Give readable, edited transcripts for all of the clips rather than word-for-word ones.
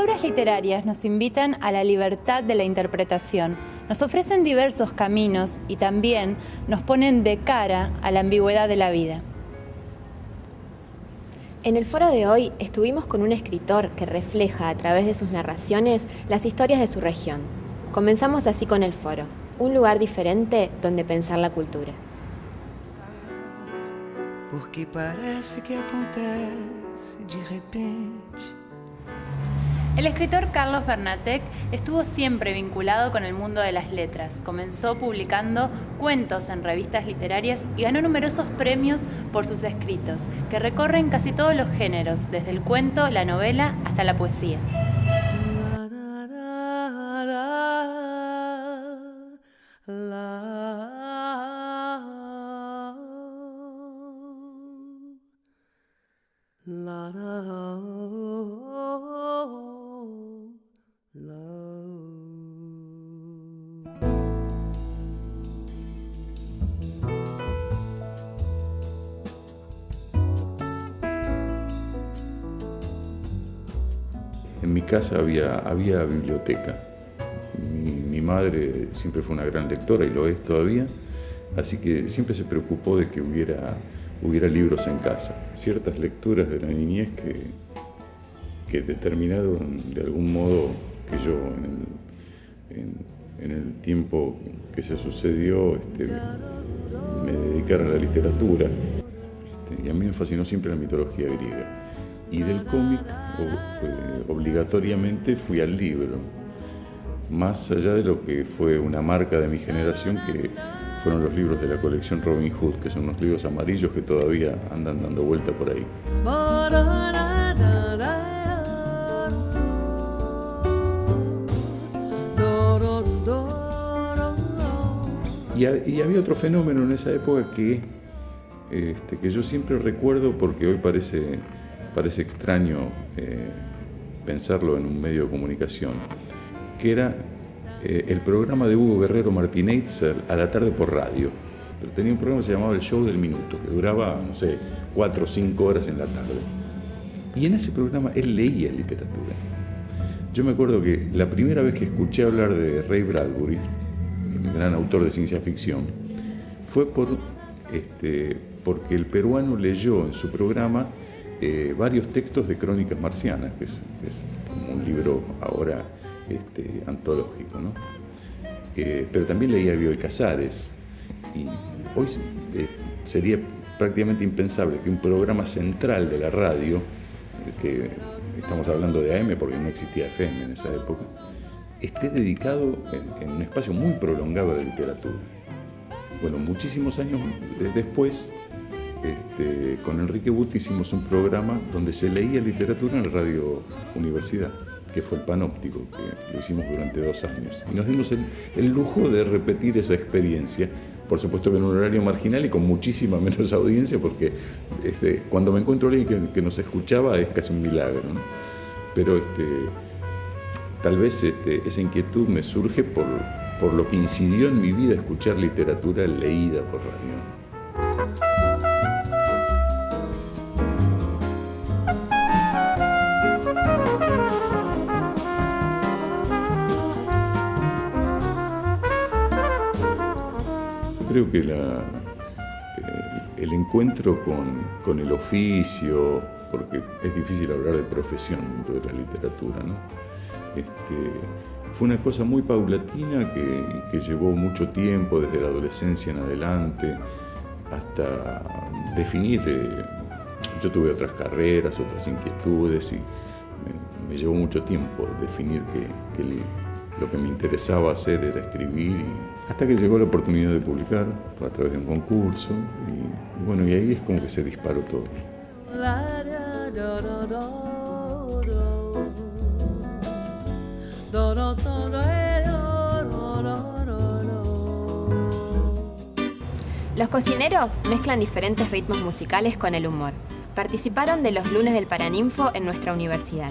obras literarias nos invitan a la libertad de la interpretación, nos ofrecen diversos caminos y también nos ponen de cara a la ambigüedad de la vida. En el foro de hoy estuvimos con un escritor que refleja a través de sus narraciones las historias de su región. Comenzamos así con el foro, un lugar diferente donde pensar la cultura. Porque parece que acontece de repente. El escritor Carlos Bernatec estuvo siempre vinculado con el mundo de las letras. Comenzó publicando cuentos en revistas literarias y ganó numerosos premios por sus escritos, que recorren casi todos los géneros, desde el cuento, la novela, hasta la poesía. En mi casa había biblioteca. Mi madre siempre fue una gran lectora y lo es todavía, así que siempre se preocupó de que hubiera libros en casa. Ciertas lecturas de la niñez que determinaron de algún modo que yo en el tiempo que se sucedió me dedicara a la literatura. Y a mí me fascinó siempre la mitología griega. Y del cómic obligatoriamente fui al libro, más allá de lo que fue una marca de mi generación, que fueron los libros de la colección Robin Hood, que son unos libros amarillos que todavía andan dando vuelta por ahí. Y había otro fenómeno en esa época que yo siempre recuerdo, porque hoy parece extraño pensarlo en un medio de comunicación, que era el programa de Hugo Guerrero Martínez a la tarde por radio. Pero tenía un programa que se llamaba El Show del Minuto, que duraba, 4 o 5 horas en la tarde. Y en ese programa él leía literatura. Yo me acuerdo que la primera vez que escuché hablar de Ray Bradbury, el gran autor de ciencia ficción, fue porque el peruano leyó en su programa varios textos de Crónicas Marcianas, que es como un libro ahora antológico, ¿no? Pero también leía Bioy Casares, y hoy sería prácticamente impensable que un programa central de la radio, que estamos hablando de AM porque no existía FM en esa época, esté dedicado en un espacio muy prolongado a la literatura. Bueno, muchísimos años después, con Enrique Butti hicimos un programa donde se leía literatura en Radio Universidad, que fue el Panóptico, que lo hicimos durante 2 años. Y nos dimos el lujo de repetir esa experiencia, por supuesto que en un horario marginal y con muchísima menos audiencia, porque cuando me encuentro alguien que nos escuchaba es casi un milagro, ¿no? Pero tal vez esa inquietud me surge por lo que incidió en mi vida escuchar literatura leída por radio. Creo que el encuentro con el oficio, porque es difícil hablar de profesión dentro de la literatura, ¿no? Fue una cosa muy paulatina que llevó mucho tiempo, desde la adolescencia en adelante, hasta definir. Yo tuve otras carreras, otras inquietudes, y me llevó mucho tiempo definir que lo que me interesaba hacer era escribir, hasta que llegó la oportunidad de publicar a través de un concurso, y bueno, y ahí es como que se disparó todo. Los cocineros mezclan diferentes ritmos musicales con el humor. Participaron de los lunes del Paraninfo en nuestra universidad.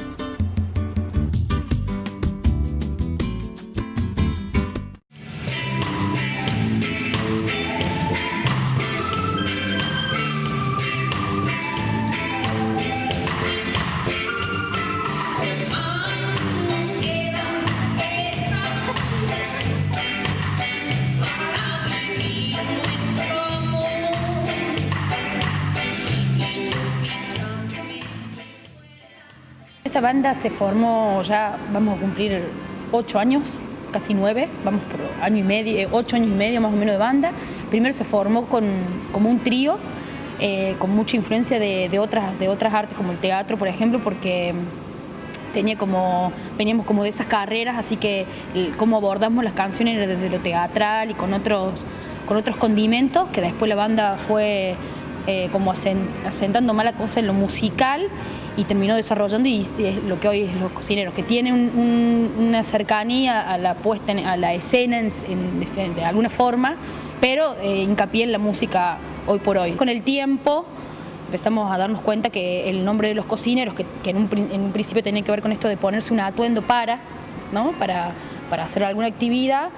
esta banda se formó, ya vamos a cumplir 8 años, casi 9, vamos por 8 años y medio más o menos de banda. Primero se formó como un trío, con mucha influencia de otras artes, como el teatro, por ejemplo, porque veníamos como de esas carreras, así que cómo abordamos las canciones desde lo teatral y con otros condimentos, que después la banda fue como asentando más la cosa en lo musical y terminó desarrollando y lo que hoy es Los Cocineros, que tiene una cercanía a la puesta a la escena de alguna forma, pero hincapié en la música hoy por hoy. Con el tiempo empezamos a darnos cuenta que el nombre de Los Cocineros, que en un principio tenía que ver con esto de ponerse un atuendo para hacer alguna actividad,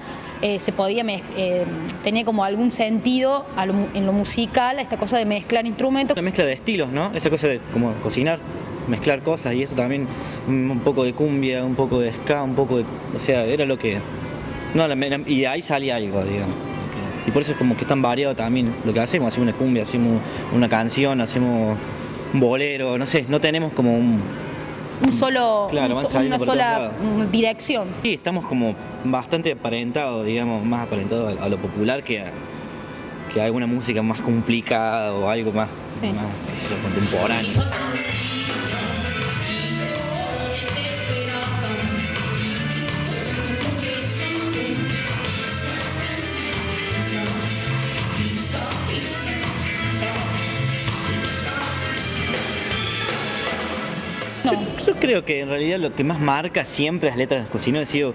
tenía como algún sentido en lo musical, esta cosa de mezclar instrumentos. Una mezcla de estilos, ¿no? Esa cosa de como cocinar, mezclar cosas, y eso también, un poco de cumbia, un poco de ska, un poco de... O sea, era lo que... y de ahí salía algo, digamos. Y por eso es como que es tan variado también lo que hacemos una cumbia, hacemos una canción, hacemos un bolero, no sé, no tenemos como una sola dirección. Sí, estamos como bastante aparentados, digamos, más aparentados a lo popular que a alguna música más complicada o algo más, sí, más qué sé yo, contemporáneo. Yo creo que en realidad lo que más marca siempre las letras de Los Cocineros ha sido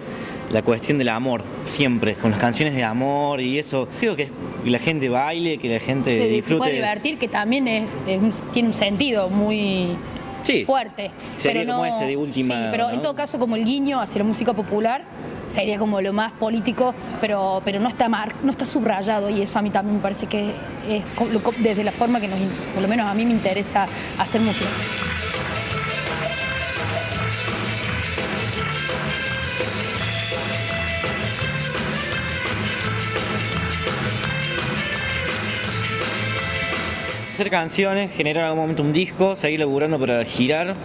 la cuestión del amor, siempre, con las canciones de amor y eso. Creo que la gente baile, que la gente disfrute. Se puede divertir, que también tiene un sentido muy fuerte. Sería pero como ese de última. Sí, pero ¿no? En todo caso, como el guiño hacia la música popular, sería como lo más político, pero no está subrayado, y eso a mí también me parece que es desde la forma que por lo menos a mí me interesa hacer música. Hacer canciones, generar en algún momento un disco, seguir laburando para girar.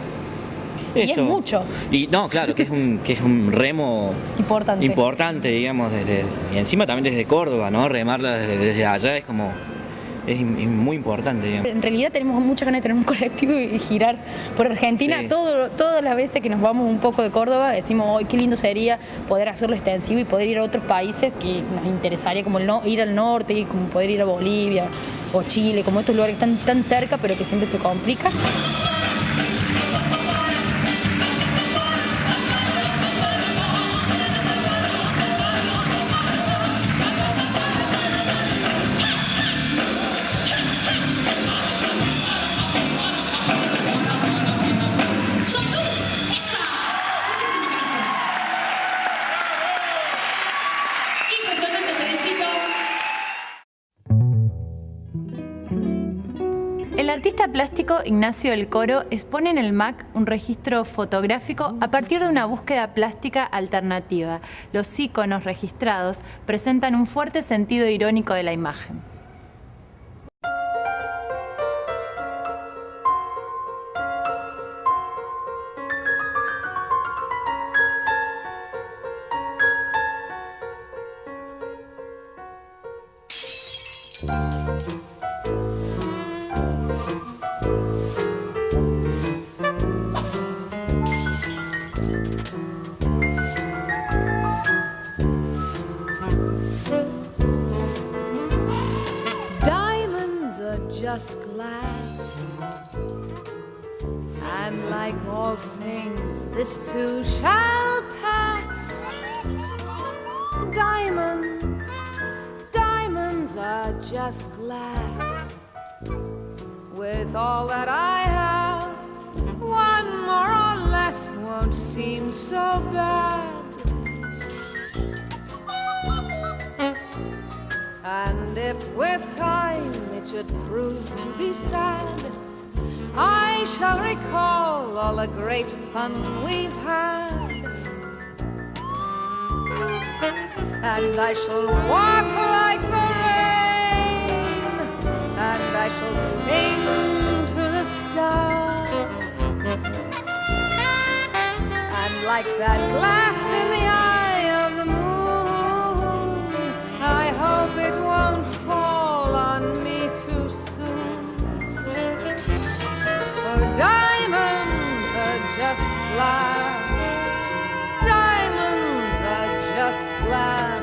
Eso. Y es mucho. Y no, claro, que es un remo importante, digamos, y encima también desde Córdoba, ¿no? Remarla desde allá es muy importante, digamos. En realidad tenemos muchas ganas de tener un colectivo y girar por Argentina. Sí. Todas las veces que nos vamos un poco de Córdoba decimos, ¡ay, qué lindo sería poder hacerlo extensivo y poder ir a otros países que nos interesaría, como ir al norte, y como poder ir a Bolivia o Chile, como estos lugares que están tan cerca pero que siempre se complica. El artista plástico Ignacio del Coro expone en el MAC un registro fotográfico a partir de una búsqueda plástica alternativa. Los íconos registrados presentan un fuerte sentido irónico de la imagen. Just glass, and like all things, this too shall pass. Diamonds are just glass. With all that I have, one more or less won't seem so bad. And if with time it should prove to be sad, I shall recall all the great fun we've had. And I shall walk like the rain, and I shall sing to the stars. like that glass in the eye of the moon. I hope it won't fall on me too soon. For diamonds are just glass. Diamonds are just glass.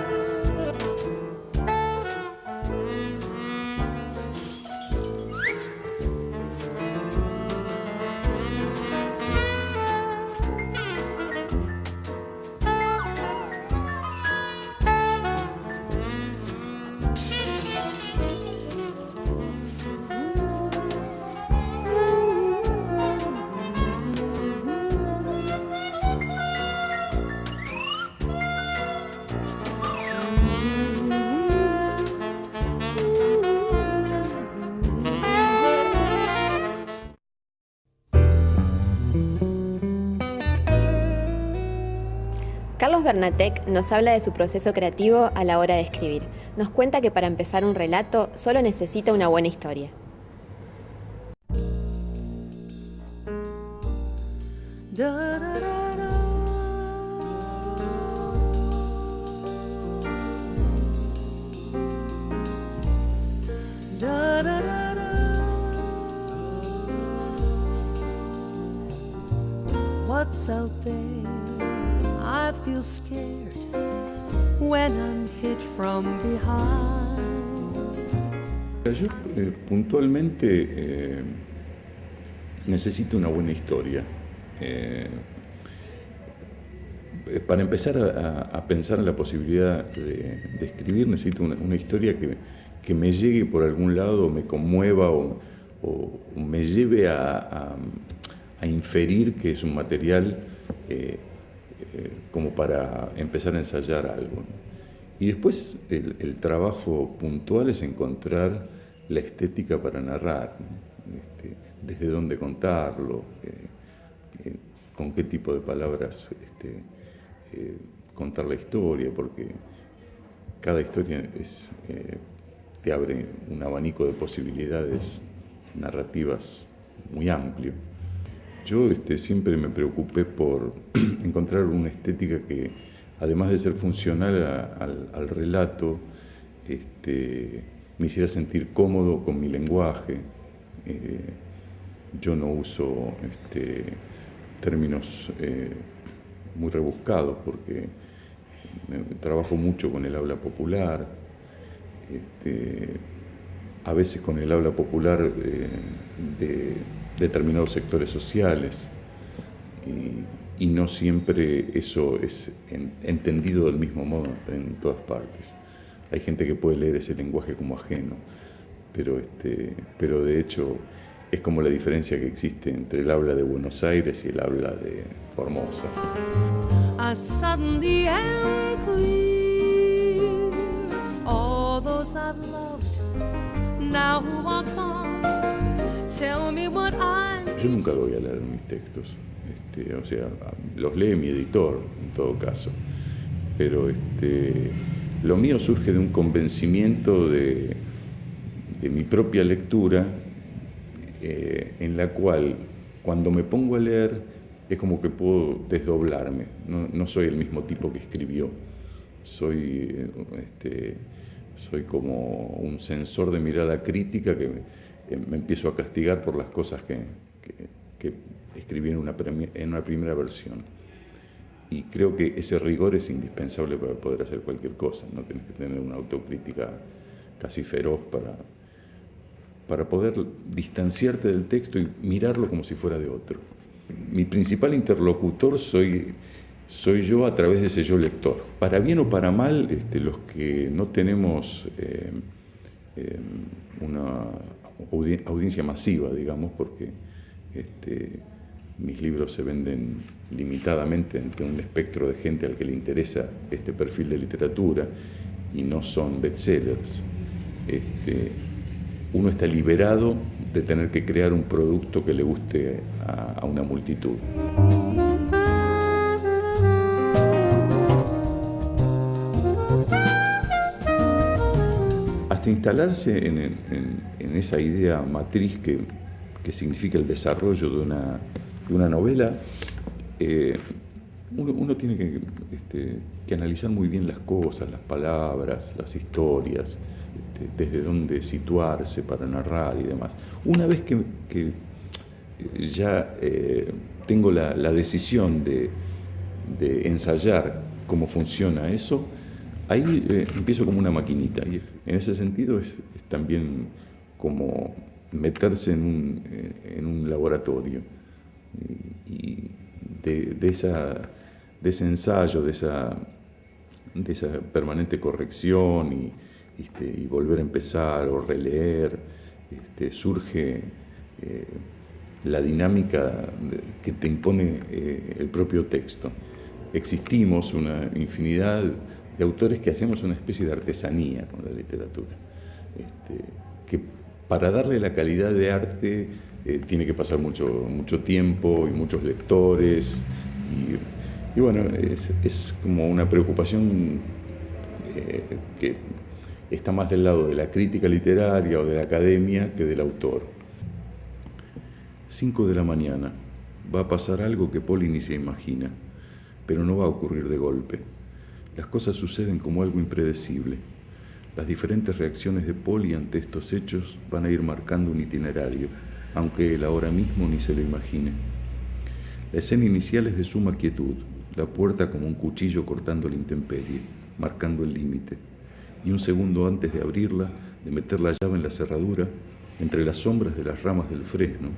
Carlos Bernatec nos habla de su proceso creativo a la hora de escribir. Nos cuenta que para empezar un relato solo necesita una buena historia. What's out there? I feel scared when I'm hit from behind. Yo puntualmente necesito una buena historia. Para empezar a pensar en la posibilidad de escribir, necesito una historia que me llegue por algún lado, me conmueva o me lleve a inferir que es un material como para empezar a ensayar algo, ¿no? Y después el trabajo puntual es encontrar la estética para narrar, ¿no? Desde dónde contarlo, con qué tipo de palabras contar la historia, porque cada historia te abre un abanico de posibilidades narrativas muy amplio. Yo siempre me preocupé por encontrar una estética que, además de ser funcional al relato, me hiciera sentir cómodo con mi lenguaje. Yo no uso términos muy rebuscados porque trabajo mucho con el habla popular, a veces con el habla popular de determinados sectores sociales, y no siempre eso es entendido del mismo modo en todas partes. Hay gente que puede leer ese lenguaje como ajeno, pero de hecho es como la diferencia que existe entre el habla de Buenos Aires y el habla de Formosa. I suddenly am clear. All those I've loved now who are gone. Tell me what I'm. Yo nunca doy a leer mis textos, o sea, los lee mi editor en todo caso, pero lo mío surge de un convencimiento de mi propia lectura, en la cual cuando me pongo a leer es como que puedo desdoblarme. No soy el mismo tipo que escribió, soy como un sensor de mirada crítica que me empiezo a castigar por las cosas que escribí en una primera versión. Y creo que ese rigor es indispensable para poder hacer cualquier cosa. No tienes que tener una autocrítica casi feroz para poder distanciarte del texto y mirarlo como si fuera de otro. Mi principal interlocutor soy yo a través de ese yo lector. Para bien o para mal, los que no tenemos una audiencia masiva, digamos, porque mis libros se venden limitadamente entre un espectro de gente al que le interesa este perfil de literatura y no son bestsellers. Uno está liberado de tener que crear un producto que le guste a una multitud. Hasta instalarse en esa idea matriz que significa el desarrollo de una novela, uno tiene que analizar muy bien las cosas, las palabras, las historias, desde dónde situarse para narrar y demás. Una vez que ya tengo la decisión de ensayar cómo funciona eso, ahí empiezo como una maquinita. Y en ese sentido es también como meterse en un laboratorio. Y de ese ensayo, de esa permanente corrección y volver a empezar o releer, surge la dinámica que te impone el propio texto. Existimos una infinidad de autores que hacemos una especie de artesanía con la literatura, que para darle la calidad de arte tiene que pasar mucho tiempo y muchos lectores, y bueno, es como una preocupación que está más del lado de la crítica literaria o de la academia que del autor. 5 de la mañana, va a pasar algo que Poli ni se imagina, pero no va a ocurrir de golpe. Las cosas suceden como algo impredecible. Las diferentes reacciones de Poli ante estos hechos van a ir marcando un itinerario, aunque él ahora mismo ni se lo imagine. La escena inicial es de suma quietud, la puerta como un cuchillo cortando la intemperie, marcando el límite. Y un segundo antes de abrirla, de meter la llave en la cerradura, entre las sombras de las ramas del fresno,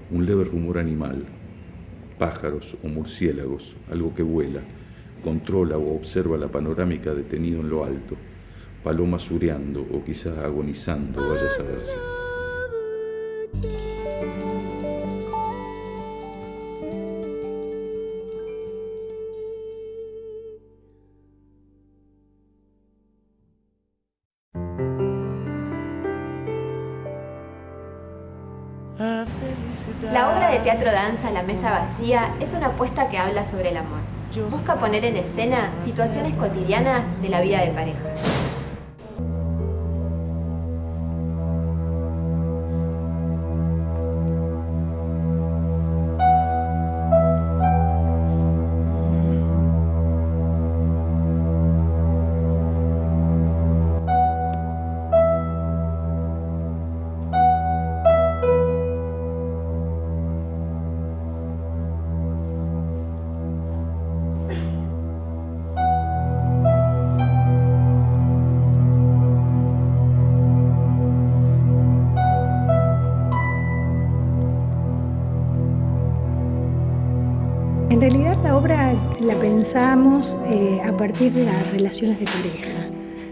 un leve rumor animal, pájaros o murciélagos, algo que vuela, controla o observa la panorámica detenido en lo alto, palomas sureando o quizás agonizando, vaya a saberse. La obra de teatro-danza La Mesa Vacía es una apuesta que habla sobre el amor. Busca poner en escena situaciones cotidianas de la vida de pareja. En realidad la obra la pensamos a partir de las relaciones de pareja,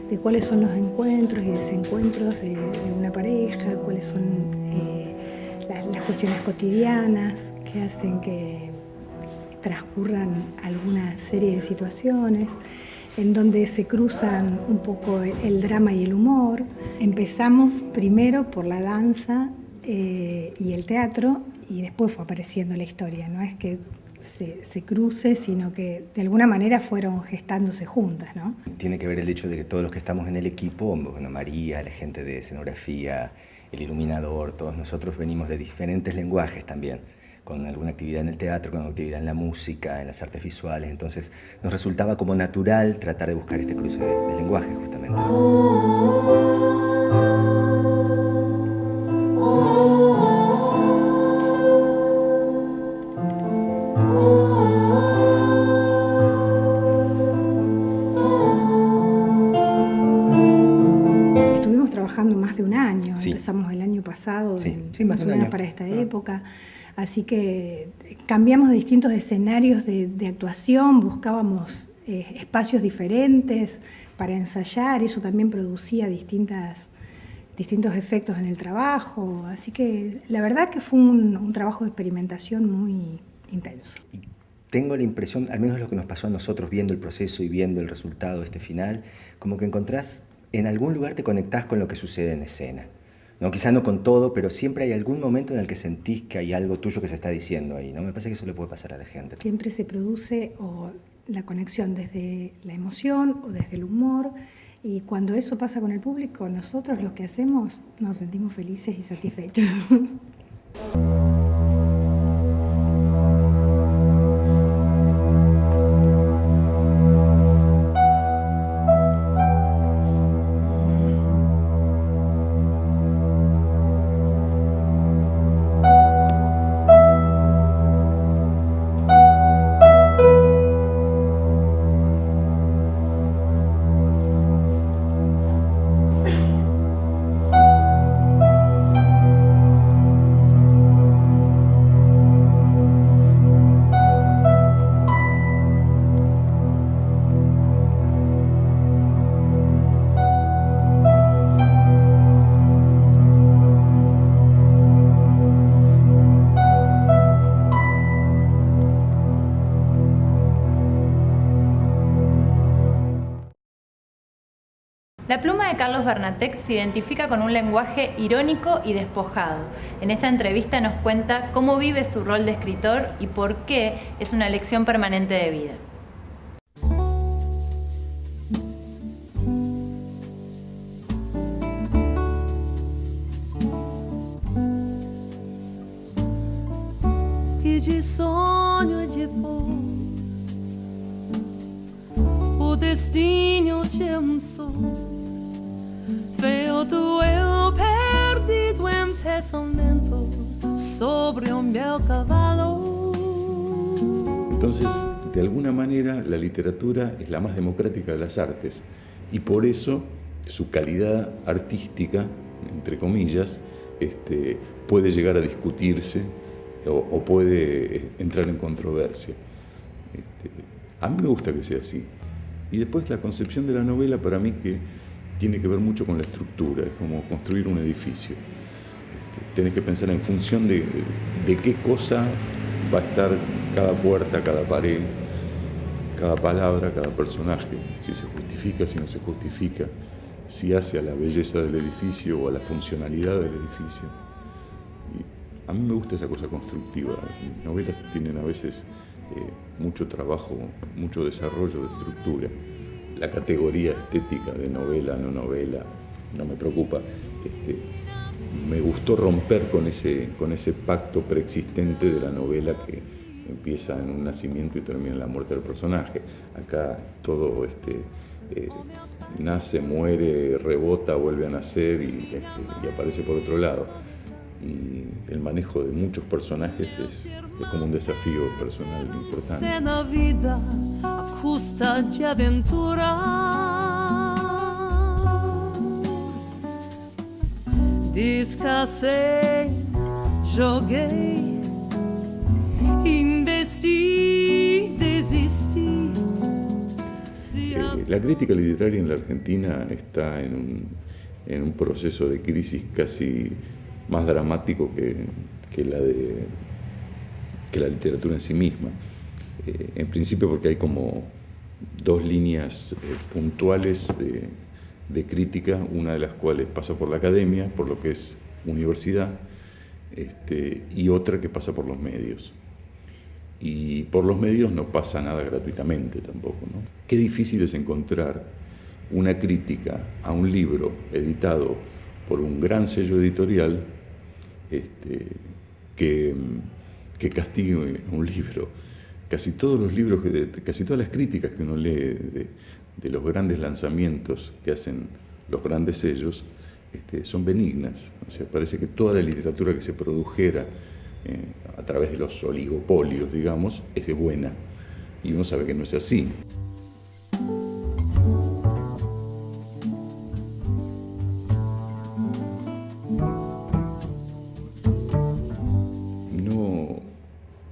de cuáles son los encuentros y desencuentros de una pareja, cuáles son las cuestiones cotidianas que hacen que transcurran alguna serie de situaciones en donde se cruzan un poco el drama y el humor. Empezamos primero por la danza y el teatro y después fue apareciendo la historia, no es que se cruce, sino que de alguna manera fueron gestándose juntas, ¿no? Tiene que ver el hecho de que todos los que estamos en el equipo, bueno, María, la gente de escenografía, el iluminador, todos nosotros venimos de diferentes lenguajes también, con alguna actividad en el teatro, con actividad en la música, en las artes visuales, entonces nos resultaba como natural tratar de buscar este cruce de lenguaje justamente. Más de un año, sí. Empezamos el año pasado, sí, más o menos para esta época, así que cambiamos de distintos escenarios de actuación, buscábamos espacios diferentes para ensayar, eso también producía distintos efectos en el trabajo, así que la verdad que fue un trabajo de experimentación muy intenso. Tengo la impresión, al menos lo que nos pasó a nosotros viendo el proceso y viendo el resultado de este final, como que encontrás en algún lugar te conectás con lo que sucede en escena. ¿No? Quizá no con todo, pero siempre hay algún momento en el que sentís que hay algo tuyo que se está diciendo ahí, ¿no? Me parece que eso le puede pasar a la gente. Siempre se produce o la conexión desde la emoción o desde el humor, y cuando eso pasa con el público, nosotros los que hacemos nos sentimos felices y satisfechos. La pluma de Carlos Bernatec se identifica con un lenguaje irónico y despojado. En esta entrevista nos cuenta cómo vive su rol de escritor y por qué es una lección permanente de vida. E de sonho e de pôr, o destino de sol, feito eu perdido em pensamento sobre o meu cavalo. Entonces, de alguna manera, la literatura es la más democrática de las artes y por eso su calidad artística, entre comillas, puede llegar a discutirse o puede entrar en controversia. A mí me gusta que sea así. Y después la concepción de la novela para mí que tiene que ver mucho con la estructura, es como construir un edificio. Tenés que pensar en función de qué cosa va a estar cada puerta, cada pared, cada palabra, cada personaje, si se justifica, si no se justifica, si hace a la belleza del edificio o a la funcionalidad del edificio. A mí me gusta esa cosa constructiva. Las novelas tienen a veces mucho trabajo, mucho desarrollo de estructura. La categoría estética de novela, no novela, no me preocupa. Me gustó romper con ese pacto preexistente de la novela que empieza en un nacimiento y termina en la muerte del personaje. Acá todo nace, muere, rebota, vuelve a nacer y aparece por otro lado. Y el manejo de muchos personajes es como un desafío personal importante. Na vida a custa de aventuras, descasei, joguei, investi, desisti. La crítica literaria en la Argentina está en un proceso de crisis casi más dramático que la literatura en sí misma. En principio porque hay como dos líneas puntuales de crítica, una de las cuales pasa por la academia, por lo que es universidad, y otra que pasa por los medios. Y por los medios no pasa nada gratuitamente tampoco, ¿no? Qué difícil es encontrar una crítica a un libro editado por un gran sello editorial que castigue un libro. Casi todos los libros, casi todas las críticas que uno lee de los grandes lanzamientos que hacen los grandes sellos son benignas. O sea, parece que toda la literatura que se produjera a través de los oligopolios, digamos, es de buena. Y uno sabe que no es así.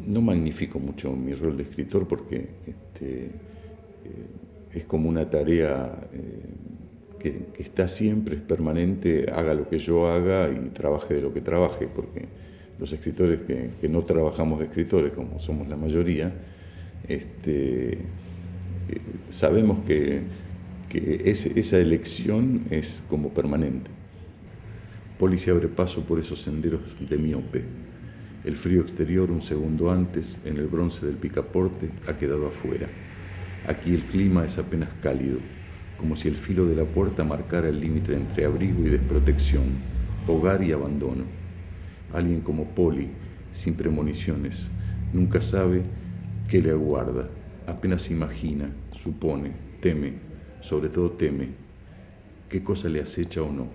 No magnifico mucho mi rol de escritor porque es como una tarea que está siempre, es permanente, haga lo que yo haga y trabaje de lo que trabaje, porque los escritores que no trabajamos de escritores, como somos la mayoría, sabemos que esa elección es como permanente. Poli se abre paso por esos senderos de miope. El frío exterior, un segundo antes, en el bronce del picaporte, ha quedado afuera. Aquí el clima es apenas cálido, como si el filo de la puerta marcara el límite entre abrigo y desprotección, hogar y abandono. Alguien como Poli, sin premoniciones, nunca sabe qué le aguarda, apenas imagina, supone, teme, sobre todo teme, qué cosa le acecha o no.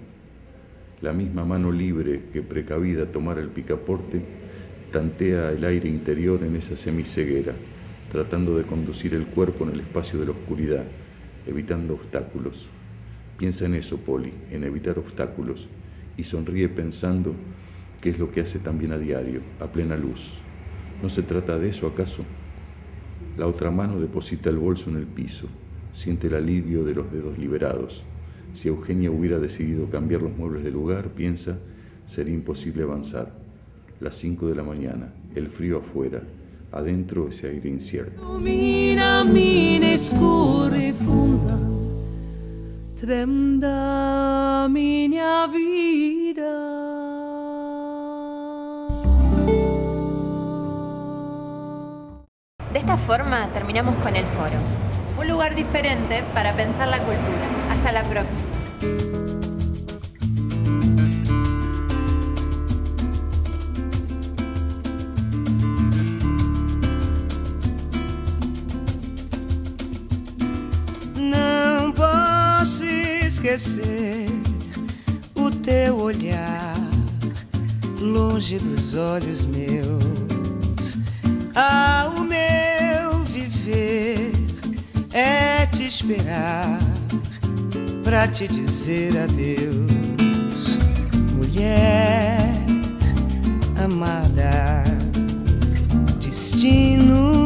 La misma mano libre que precavida tomara el picaporte tantea el aire interior en esa semiceguera, tratando de conducir el cuerpo en el espacio de la oscuridad, evitando obstáculos. Piensa en eso, Poli, en evitar obstáculos, y sonríe pensando que es lo que hace también a diario, a plena luz. ¿No se trata de eso, acaso? La otra mano deposita el bolso en el piso, siente el alivio de los dedos liberados. Si Eugenia hubiera decidido cambiar los muebles de lugar, piensa, sería imposible avanzar. Las 5 de la mañana, el frío afuera, adentro ese aire incierto. Lumina mina escura e funda, extremo da minha vida. De esta forma terminamos con el foro. Un lugar diferente para pensar la cultura. Hasta la próxima. Não posso esquecer o teu olhar longe dos olhos meus. Ah, o meu viver é te esperar pra te dizer adeus, mulher amada. Destino